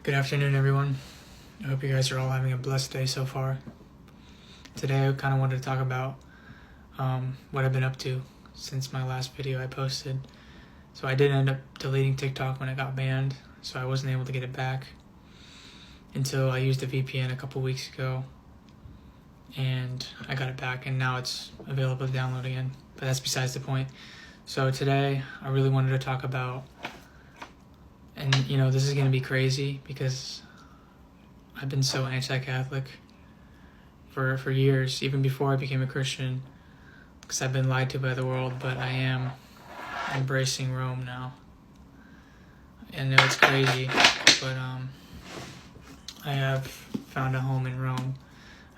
Good afternoon, everyone. I hope you guys are all having a blessed day so far. Today I kind of wanted to talk about what I've been up to since my last video I posted. So I did end up deleting TikTok when it got banned, so I wasn't able to get it back until I used a VPN a couple weeks ago, and I got it back, and now it's available to download again. But that's besides the point. So today I really wanted to talk about, and this is going to be crazy because I've been so anti-Catholic for years, even before I became a Christian, because I've been lied to by the world, but I am embracing Rome now. I know it's crazy, but I have found a home in Rome.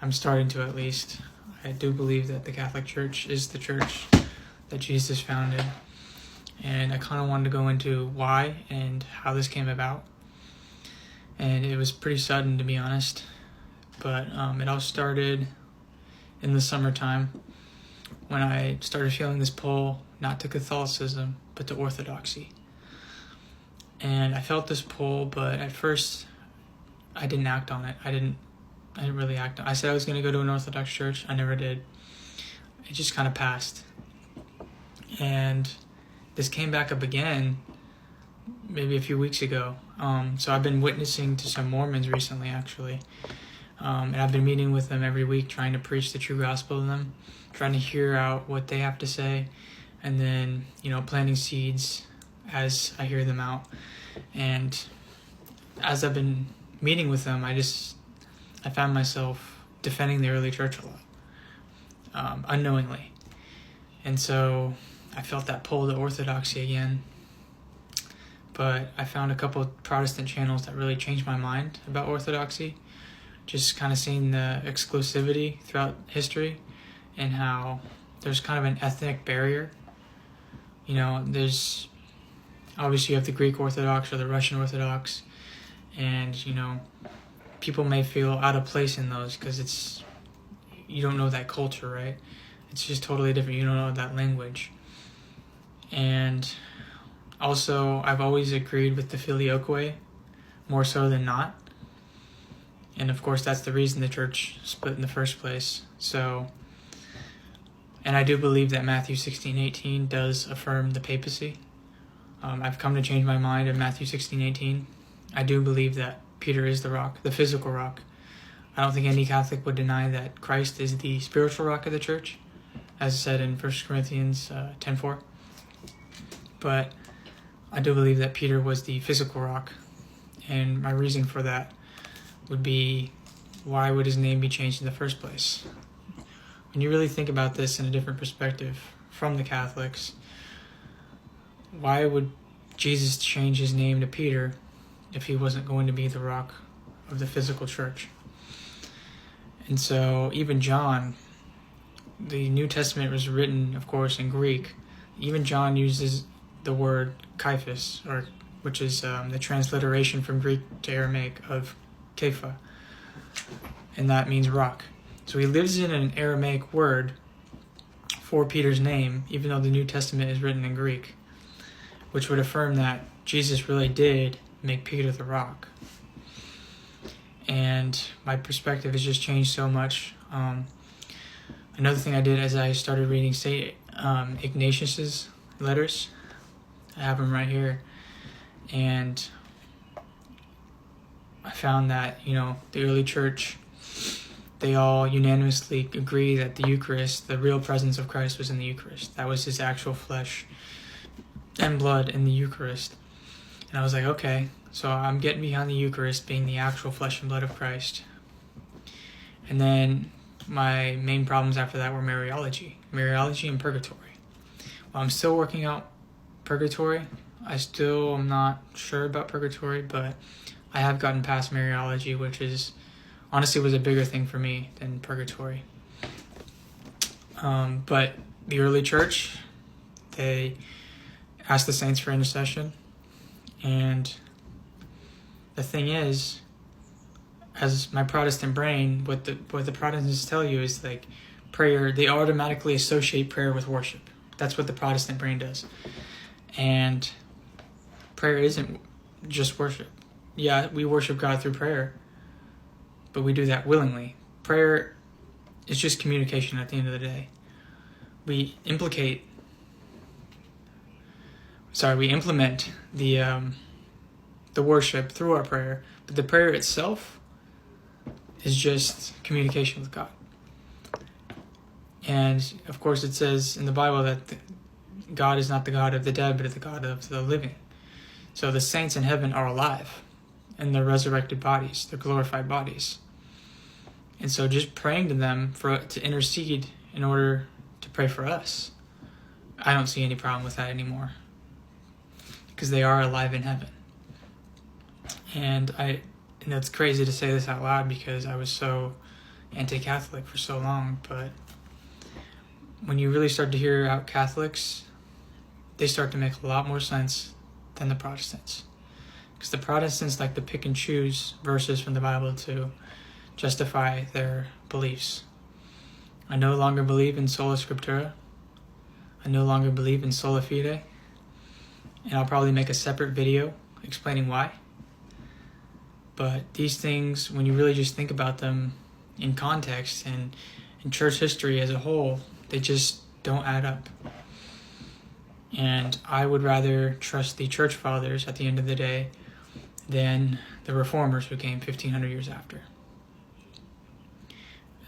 I'm starting to, at least. I do believe that the Catholic Church is the church that Jesus founded, and I kind of wanted to go into why and how this came about. And it was pretty sudden, to be honest, but it all started in the summertime when I started feeling this pull, not to Catholicism, but to Orthodoxy. And I felt this pull, but at first I didn't act on it. I didn't really act on it. I said I was going to go to an Orthodox church. I never did. It just kind of passed. And this came back up again maybe a few weeks ago. So I've been witnessing to some Mormons recently, actually. And I've been meeting with them every week, trying to preach the true gospel to them, trying to hear out what they have to say, and then, planting seeds as I hear them out. And as I've been meeting with them, I found myself defending the early church a lot, unknowingly. And so I felt that pull to Orthodoxy again. But I found a couple of Protestant channels that really changed my mind about Orthodoxy. Just kind of seeing the exclusivity throughout history and how there's kind of an ethnic barrier. There's obviously you have the Greek Orthodox or the Russian Orthodox, and people may feel out of place in those because you don't know that culture, right? It's just totally different. You don't know that language. And also, I've always agreed with the 𝘀𝗵𝗵𝗵, more so than not. And of course, that's the reason the church split in the first place. So, and I do believe that Matthew 16:18 does affirm the papacy. I've come to change my mind in Matthew 16:18. I do believe that Peter is the rock, the physical rock. I don't think any Catholic would deny that Christ is the spiritual rock of the church, as said in 1 Corinthians 10:4. But I do believe that Peter was the physical rock, and my reason for that would be, why would his name be changed in the first place? When you really think about this in a different perspective from the Catholics, why would Jesus change his name to Peter if he wasn't going to be the rock of the physical church? And so even John, the New Testament was written, of course, in Greek. Even John uses the word 𝘁𝗵𝗵, which is the transliteration from Greek to Aramaic of Kepha, and that means rock. So he lives in an Aramaic word for Peter's name, even though the New Testament is written in Greek, which would affirm that Jesus really did make Peter the rock. And my perspective has just changed so much. Another thing I did as I started reading St. Ignatius's letters, I have them right here, and I found that, the early church, they all unanimously agree that the Eucharist, the real presence of Christ, was in the Eucharist. That was his actual flesh and blood in the Eucharist. And I was like, okay, so I'm getting behind the Eucharist being the actual flesh and blood of Christ. And then my main problems after that were Mariology and purgatory. Well, I'm still working out purgatory. I still am not sure about purgatory, but I have gotten past Mariology, which is honestly was a bigger thing for me than purgatory. But the early church, they asked the saints for intercession, and the thing is, as my Protestant brain, what the Protestants tell you is like prayer, they automatically associate prayer with worship. That's what the Protestant brain does. And prayer isn't just worship. Yeah, we worship God through prayer, but we do that willingly. Prayer is just communication at the end of the day. We implement the worship through our prayer, but the prayer itself is just communication with God. And of course it says in the Bible that God is not the God of the dead, but the God of the living. So the saints in heaven are alive in their resurrected bodies, their glorified bodies. And so just praying to them to intercede in order to pray for us, I don't see any problem with that anymore, because they are alive in heaven. And it's crazy to say this out loud because I was so anti-Catholic for so long, but when you really start to hear out Catholics, they start to make a lot more sense than the Protestants. Because the Protestants like to pick and choose verses from the Bible to justify their beliefs. I no longer believe in sola scriptura. I no longer believe in sola fide. And I'll probably make a separate video explaining why. But these things, when you really just think about them in context and in church history as a whole, they just don't add up. And I would rather trust the church fathers at the end of the day than the reformers who came 1500 years after.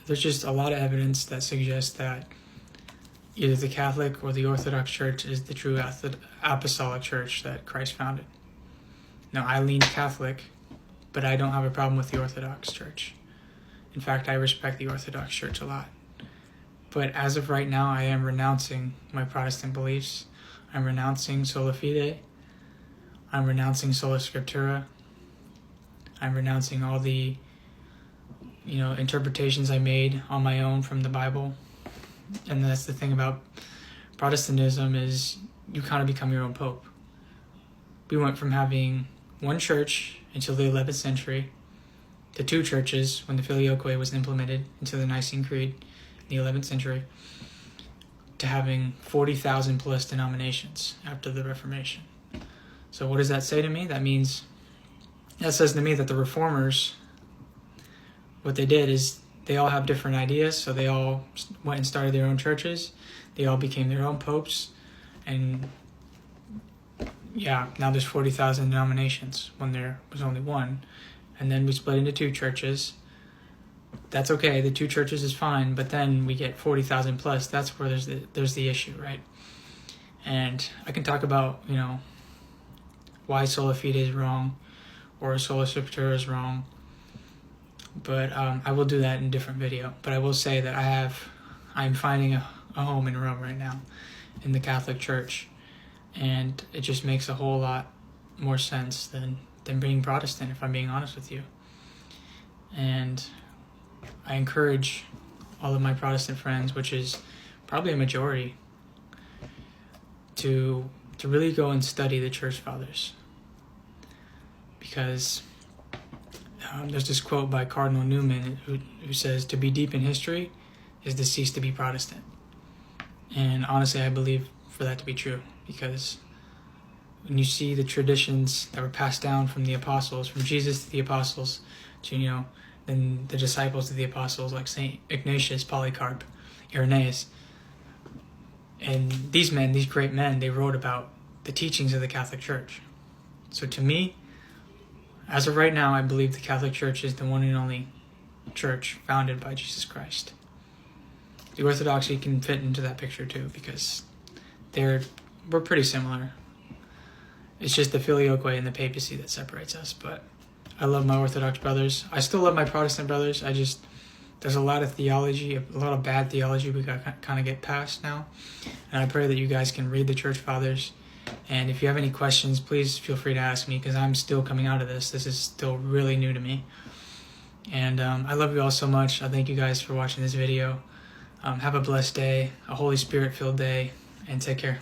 There's just a lot of evidence that suggests that either the Catholic or the Orthodox Church is the true apostolic church that Christ founded. Now, I lean Catholic, but I don't have a problem with the Orthodox Church. In fact, I respect the Orthodox Church a lot. But as of right now, I am renouncing my Protestant beliefs. I'm renouncing sola fide. I'm renouncing sola scriptura. I'm renouncing all the interpretations I made on my own from the Bible. And that's the thing about Protestantism, is you kind of become your own pope. We went from having one church until the 11th century to two churches when the 𝘀𝗶𝗵𝗵 was implemented into the Nicene Creed in the 11th century, to having 40,000 plus denominations after the Reformation. So what does that say to me? That says to me that the reformers, what they did is they all have different ideas, so they all went and started their own churches. They all became their own popes, and now there's 40,000 denominations when there was only one. And then we split into two churches. That's okay, the two churches is fine, but then we get 40,000 plus. That's where there's the issue, right? And I can talk about, why sola fide is wrong or sola scriptura is wrong, but I will do that in a different video. But I will say that I'm finding a home in Rome right now, in the Catholic Church, and it just makes a whole lot more sense than being Protestant, if I'm being honest with you. And I encourage all of my Protestant friends, which is probably a majority, to really go and study the church fathers. Because there's this quote by Cardinal Newman who says, "To be deep in history is to cease to be Protestant." And honestly, I believe for that to be true, because when you see the traditions that were passed down from the apostles, from Jesus to the apostles, to then the disciples to the apostles, like St. Ignatius, Polycarp, Irenaeus, and these great men, they wrote about the teachings of the Catholic Church. So to me, as of right now, I believe the Catholic Church is the one and only church founded by Jesus Christ. The Orthodoxy can fit into that picture too, because we're pretty similar. It's just the 𝘀𝗶𝗵𝗵 and the papacy that separates us. But I love my Orthodox brothers. I still love my Protestant brothers. There's a lot of theology, a lot of bad theology we got kind of get past now. And I pray that you guys can read the church fathers. And if you have any questions, please feel free to ask me, because I'm still coming out of this. This is still really new to me. And I love you all so much. I thank you guys for watching this video. Have a blessed day, a Holy Spirit-filled day, and take care.